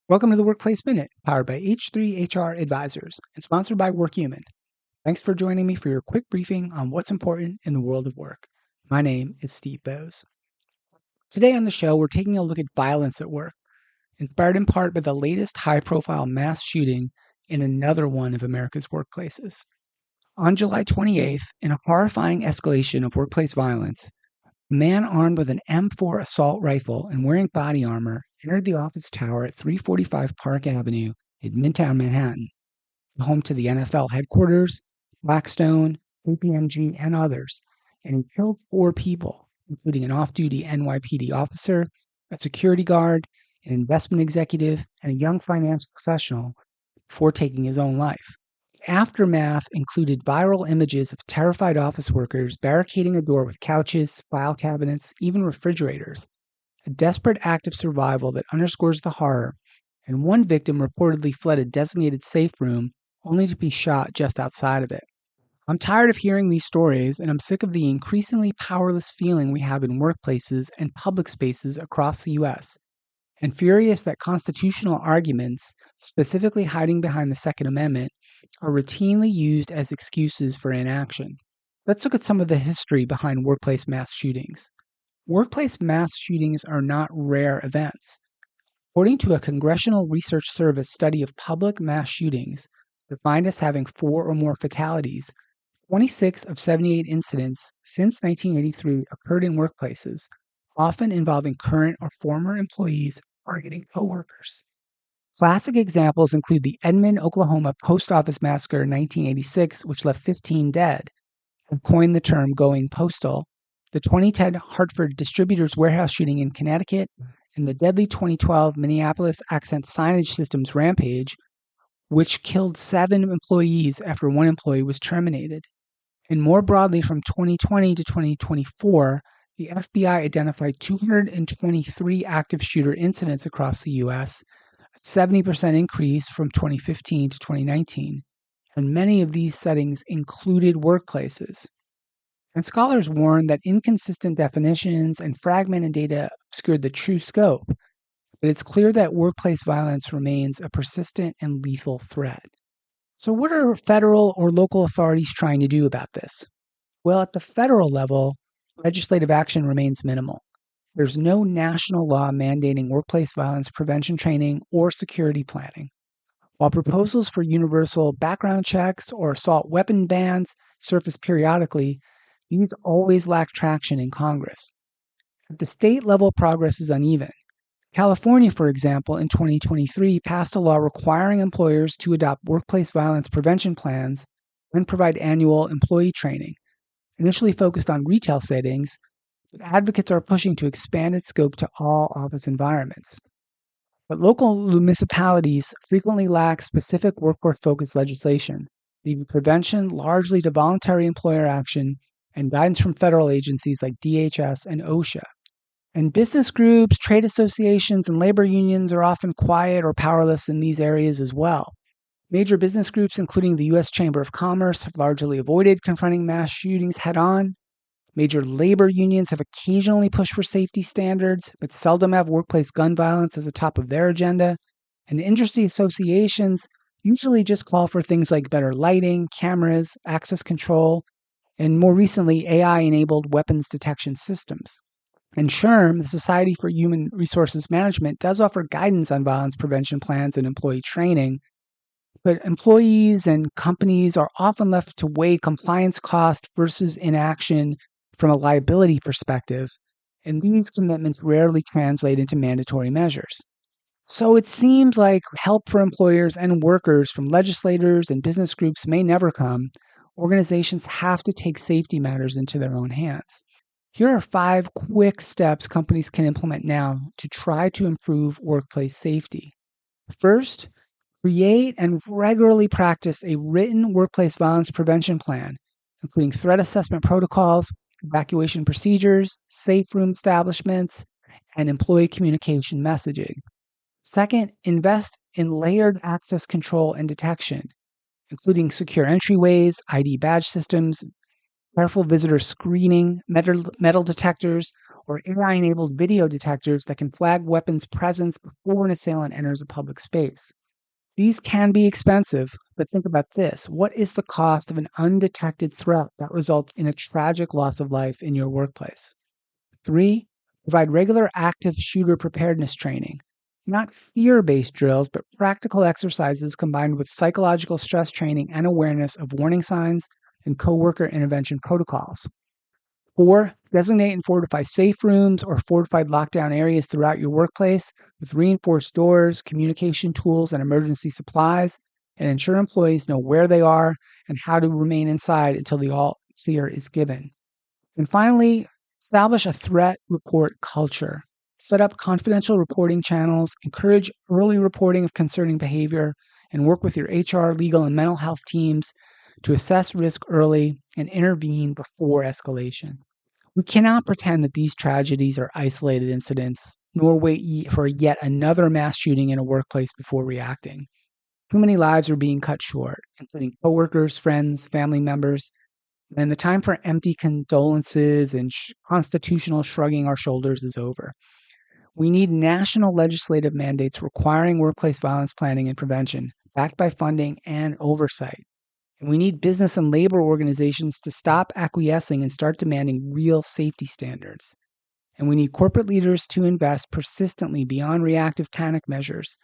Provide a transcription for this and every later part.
Welcome to the Workplace Minute, powered by H3HR Advisors and sponsored by WorkHuman. Thanks for joining me for your quick briefing on what's important in the world of work. My name is Steve Boese. Today on the show, we're taking a look at violence at work, inspired in part by the latest high-profile mass shooting in another one of America's workplaces. On July 28th, in a horrifying escalation of workplace violence, a man armed with an M4 assault rifle and wearing body armor entered the office tower at 345 Park Avenue in Midtown Manhattan, home to the NFL headquarters, Blackstone, KPMG, and others, and he killed 4 people, including an off-duty NYPD officer, a security guard, an investment executive, and a young finance professional, before taking his own life. The aftermath included viral images of terrified office workers barricading a door with couches, file cabinets, even refrigerators, a desperate act of survival that underscores the horror, and one victim reportedly fled a designated safe room only to be shot just outside of it. I'm tired of hearing these stories, and I'm sick of the increasingly powerless feeling we have in workplaces and public spaces across the U.S., and furious that constitutional arguments, specifically hiding behind the Second Amendment, are routinely used as excuses for inaction. Let's look at some of the history behind workplace mass shootings. Workplace mass shootings are not rare events. According to a Congressional Research Service study of public mass shootings, defined as having 4 or more fatalities, 26 of 78 incidents since 1983 occurred in workplaces, often involving current or former employees targeting coworkers. Classic examples include the Edmond, Oklahoma post office massacre in 1986, which left 15 dead, and coined the term going postal, the 2010 Hartford Distributors Warehouse shooting in Connecticut, and the deadly 2012 Minneapolis Accent Signage Systems rampage, which killed 7 employees after 1 employee was terminated. And more broadly, from 2020 to 2024, the FBI identified 223 active shooter incidents across the U.S., a 70% increase from 2015 to 2019, and many of these settings included workplaces. And scholars warn that inconsistent definitions and fragmented data obscured the true scope, but it's clear that workplace violence remains a persistent and lethal threat. So what are federal or local authorities trying to do about this? Well, at the federal level, legislative action remains minimal. There's no national law mandating workplace violence prevention training or security planning. While proposals for universal background checks or assault weapon bans surface periodically, these always lack traction in Congress. At the state level, progress is uneven. California, for example, in 2023 passed a law requiring employers to adopt workplace violence prevention plans and provide annual employee training. Initially focused on retail settings, but advocates are pushing to expand its scope to all office environments. But local municipalities frequently lack specific workforce-focused legislation, leaving prevention largely to voluntary employer action and guidance from federal agencies like DHS and OSHA. And business groups, trade associations, and labor unions are often quiet or powerless in these areas as well. Major business groups, including the U.S. Chamber of Commerce, have largely avoided confronting mass shootings head-on. Major labor unions have occasionally pushed for safety standards, but seldom have workplace gun violence as a top of their agenda. And industry associations usually just call for things like better lighting, cameras, access control, and more recently, AI-enabled weapons detection systems. And SHRM, the Society for Human Resources Management, does offer guidance on violence prevention plans and employee training, but employees and companies are often left to weigh compliance cost versus inaction from a liability perspective, and these commitments rarely translate into mandatory measures. So it seems like help for employers and workers from legislators and business groups may never come. Organizations have to take safety matters into their own hands. Here are 5 quick steps companies can implement now to try to improve workplace safety. First, create and regularly practice a written workplace violence prevention plan, including threat assessment protocols, evacuation procedures, safe room establishments, and employee communication messaging. Second, invest in layered access control and detection, including secure entryways, ID badge systems, careful visitor screening, metal detectors, or AI-enabled video detectors that can flag weapons' presence before an assailant enters a public space. These can be expensive, but think about this. What is the cost of an undetected threat that results in a tragic loss of life in your workplace? 3, provide regular active shooter preparedness training. Not fear-based drills, but practical exercises combined with psychological stress training and awareness of warning signs and coworker intervention protocols. 4, designate and fortify safe rooms or fortified lockdown areas throughout your workplace with reinforced doors, communication tools, and emergency supplies, and ensure employees know where they are and how to remain inside until the all clear is given. And finally, establish a threat report culture. Set up confidential reporting channels, encourage early reporting of concerning behavior, and work with your HR, legal, and mental health teams to assess risk early and intervene before escalation. We cannot pretend that these tragedies are isolated incidents, nor wait for yet another mass shooting in a workplace before reacting. Too many lives are being cut short, including coworkers, friends, family members, and the time for empty condolences and constitutional shrugging our shoulders is over. We need national legislative mandates requiring workplace violence planning and prevention, backed by funding and oversight. And we need business and labor organizations to stop acquiescing and start demanding real safety standards. And we need corporate leaders to invest persistently beyond reactive panic measures.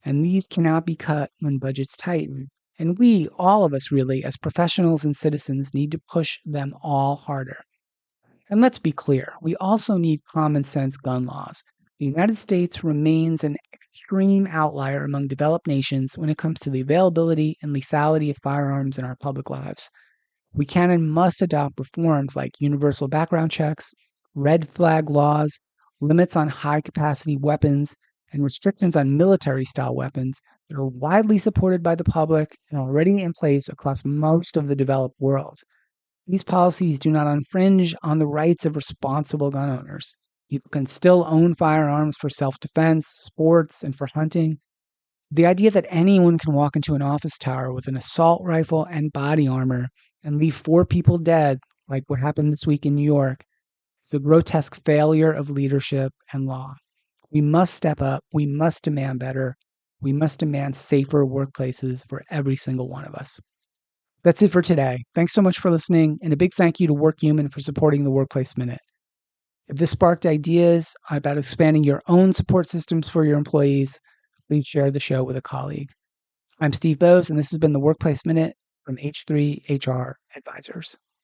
And these cannot be cut when budgets tighten. And we, all of us really, as professionals and citizens, need to push them all harder. And let's be clear, we also need common sense gun laws. The United States remains an extreme outlier among developed nations when it comes to the availability and lethality of firearms in our public lives. We can and must adopt reforms like universal background checks, red flag laws, limits on high-capacity weapons, and restrictions on military-style weapons that are widely supported by the public and already in place across most of the developed world. These policies do not infringe on the rights of responsible gun owners. People can still own firearms for self-defense, sports, and for hunting. The idea that anyone can walk into an office tower with an assault rifle and body armor and leave 4 people dead, like what happened this week in New York, is a grotesque failure of leadership and law. We must step up. We must demand better. We must demand safer workplaces for every single one of us. That's it for today. Thanks so much for listening, and a big thank you to WorkHuman for supporting the Workplace Minute. If this sparked ideas about expanding your own support systems for your employees, please share the show with a colleague. I'm Steve Boese, and this has been the Workplace Minute from H3 HR Advisors.